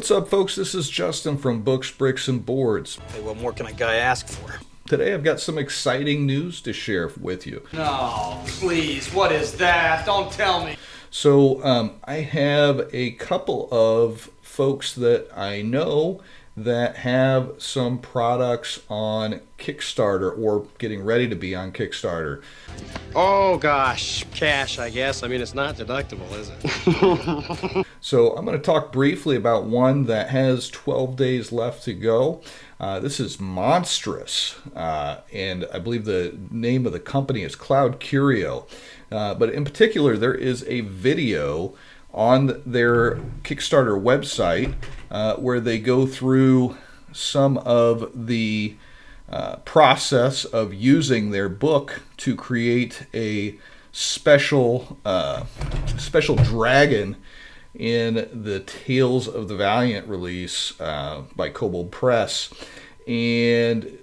What's up, folks? This is Justin from Books, Bricks, and Boards. Hey, what more can a guy ask for? Today I've got some exciting news to share with you. No, please, what is that? Don't tell me. So I have a couple of folks that I know that have some products on Kickstarter or getting ready to be on Kickstarter. Oh gosh, cash, I guess. I mean, it's not deductible, is it? So I'm going to talk briefly about one that has 12 days left to go. This is Monstrous, and I believe the name of the company is Cloud Curio. But in particular, there is a video on their Kickstarter website where they go through some of the process of using their book to create a special dragon in the Tales of the Valiant release by Kobold Press. And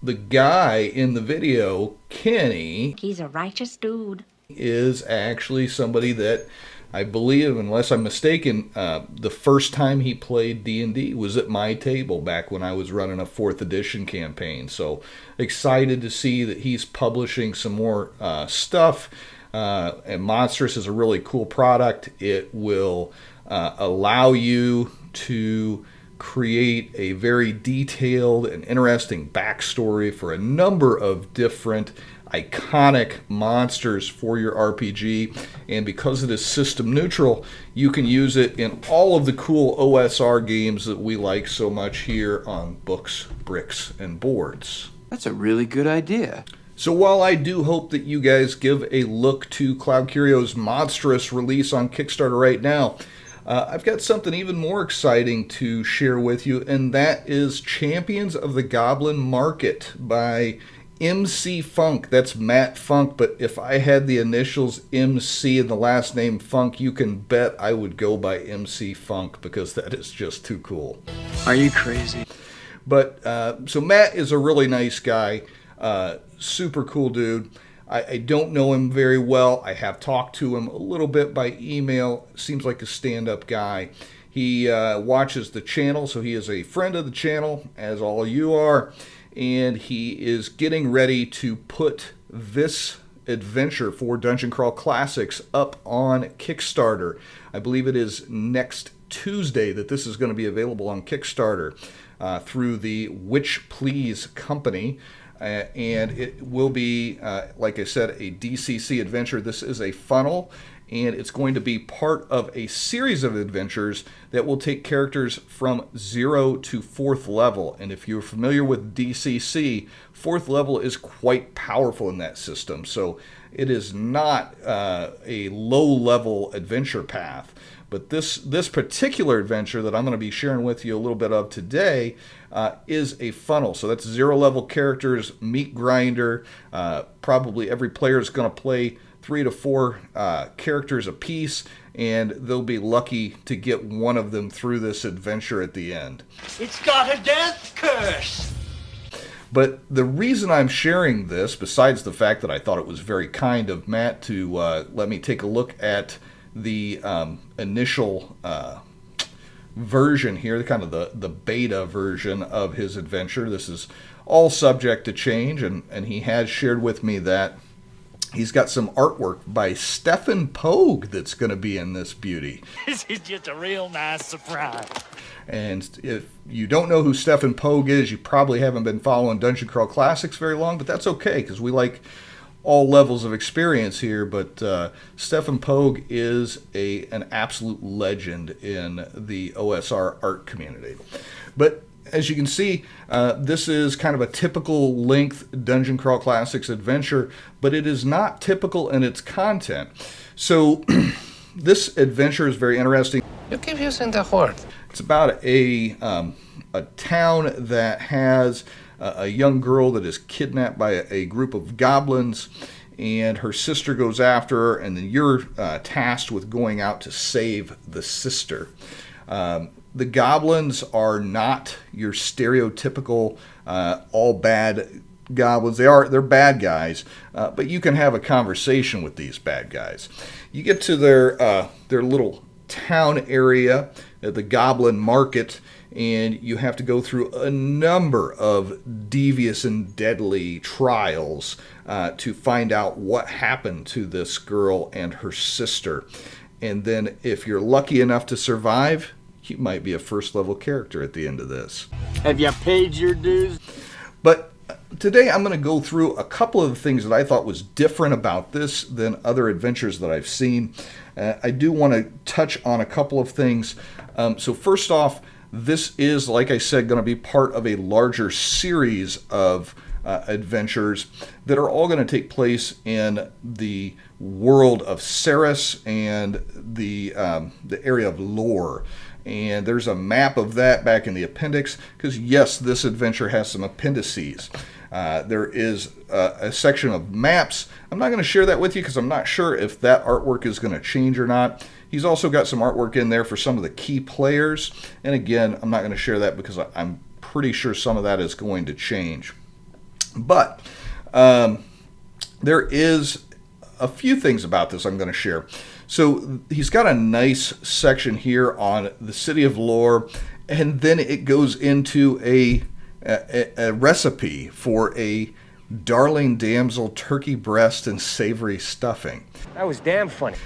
the guy in the video, Kenny, he's a righteous dude, is actually somebody that I believe, unless I'm mistaken, the first time he played D&D was at my table back when I was running a 4th edition campaign. So excited to see that he's publishing some more stuff. And Monstrous is a really cool product. It will allow you to create a very detailed and interesting backstory for a number of different iconic monsters for your RPG, and because it is system neutral, you can use it in all of the cool OSR games that we like so much here on Books, Bricks, and Boards. That's a really good idea. So while I do hope that you guys give a look to Cloud Curio's Monstrous release on Kickstarter right now, I've got something even more exciting to share with you, and that is Champions of the Goblin Market by MC Funk. That's Matt Funk, but if I had the initials MC and the last name Funk, you can bet I would go by MC Funk because that is just too cool. Are you crazy? But so Matt is a really nice guy, super cool dude. I don't know him very well. I have talked to him a little bit by email. Seems like a stand-up guy. He watches the channel, so he is a friend of the channel, as all of you are. And he is getting ready to put this adventure for Dungeon Crawl Classics up on Kickstarter. I believe it is next Tuesday that this is going to be available on Kickstarter through the Witch Please company. And it will be, like I said, a DCC adventure. This is a funnel, and it's going to be part of a series of adventures that will take characters from 0 to 4th level. And if you're familiar with DCC, 4th level is quite powerful in that system. So it is not a low-level adventure path. But this particular adventure that I'm going to be sharing with you a little bit of today is a funnel. So that's 0-level characters, meat grinder. Probably every player is going to play 3 to 4 characters apiece, and they'll be lucky to get one of them through this adventure at the end. It's got a death curse. But the reason I'm sharing this, besides the fact that I thought it was very kind of Matt to let me take a look at the initial version here, kind of the beta version of his adventure. This is all subject to change, and he has shared with me that he's got some artwork by Stephen Pogue that's going to be in this beauty. This is just a real nice surprise. And if you don't know who Stephen Pogue is, you probably haven't been following Dungeon Crawl Classics very long, but that's okay, because we like all levels of experience here. But Stephen Pogue is an absolute legend in the OSR art community. But as you can see, this is kind of a typical length Dungeon Crawl Classics adventure, but it is not typical in its content. So this adventure is very interesting. You keep using the word. It's about a town that has a young girl that is kidnapped by a group of goblins, and her sister goes after her, and then you're tasked with going out to save the sister. The goblins are not your stereotypical all bad goblins. They're bad guys, but you can have a conversation with these bad guys. You get to their little town area. at the Goblin Market, and you have to go through a number of devious and deadly trials to find out what happened to this girl and her sister. And then if you're lucky enough to survive, you might be a first level character at the end of this. Have you paid your dues? But today I'm going to go through a couple of the things that I thought was different about this than other adventures that I've seen. I do want to touch on a couple of things. So first off, this is, like I said, going to be part of a larger series of adventures that are all going to take place in the world of Ceres and the area of Lore. And there's a map of that back in the appendix, because yes, this adventure has some appendices. There is a section of maps. I'm not going to share that with you because I'm not sure if that artwork is going to change or not. He's also got some artwork in there for some of the key players. And again, I'm not going to share that because I'm pretty sure some of that is going to change. But there is a few things about this I'm going to share. So he's got a nice section here on the city of Lore, and then it goes into a recipe for a darling damsel turkey breast and savory stuffing. That was damn funny.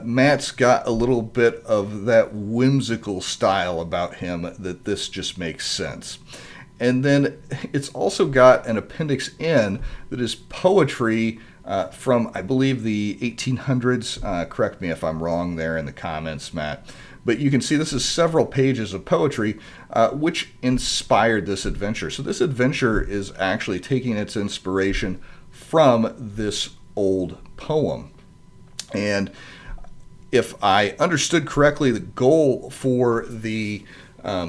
Matt's got a little bit of that whimsical style about him that this just makes sense. And then it's also got an appendix N that is poetry from, I believe, the 1800s. Correct me if I'm wrong there in the comments, Matt. But you can see this is several pages of poetry which inspired this adventure. So this adventure is actually taking its inspiration from this old poem. And if I understood correctly, the goal for the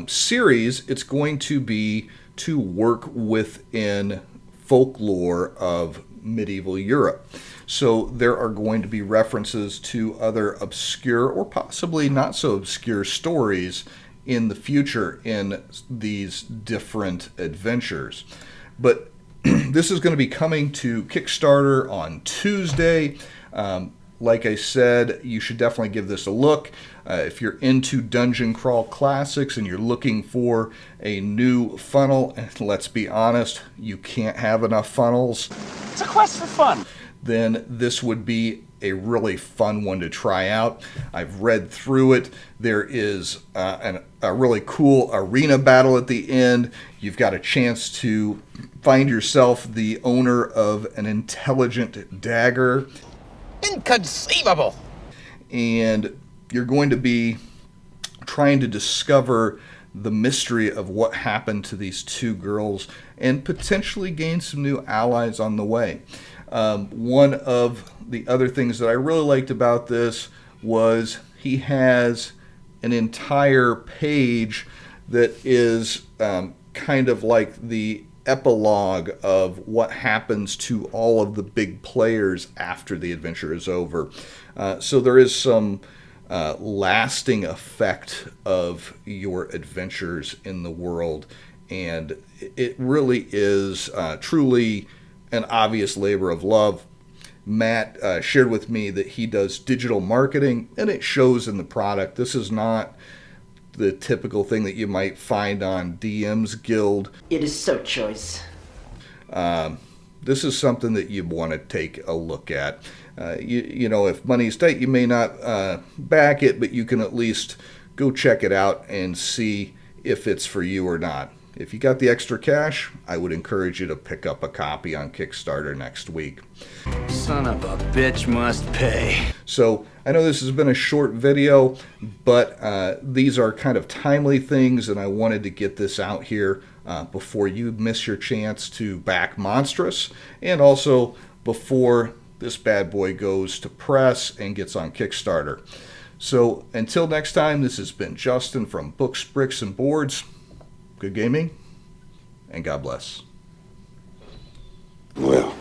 series, it's going to be to work within folklore of medieval Europe. So there are going to be references to other obscure or possibly not so obscure stories in the future in these different adventures. But this is going to be coming to Kickstarter on Tuesday. Like I said, you should definitely give this a look. If you're into Dungeon Crawl Classics and you're looking for a new funnel, and let's be honest, you can't have enough funnels. It's a quest for fun. Then this would be a really fun one to try out. I've read through it. There is a really cool arena battle at the end. You've got a chance to find yourself the owner of an intelligent dagger. Inconceivable! And you're going to be trying to discover the mystery of what happened to these two girls and potentially gain some new allies on the way. One of the other things that I really liked about this was he has an entire page that is kind of like the epilogue of what happens to all of the big players after the adventure is over. So there is some lasting effect of your adventures in the world, and it really is truly an obvious labor of love. Matt shared with me that he does digital marketing, and it shows in the product. This is not the typical thing that you might find on DM's Guild. It is so choice. This is something that you want to take a look at. You know, if money's tight, you may not back it, but you can at least go check it out and see if it's for you or not. If you got the extra cash, I would encourage you to pick up a copy on Kickstarter next week. Son of a bitch must pay. So I know this has been a short video, but these are kind of timely things, and I wanted to get this out here before you miss your chance to back Monstrous, and also before this bad boy goes to press and gets on Kickstarter. So until next time, this has been Justin from Books, Bricks, and Boards. Good gaming, and God bless. Well,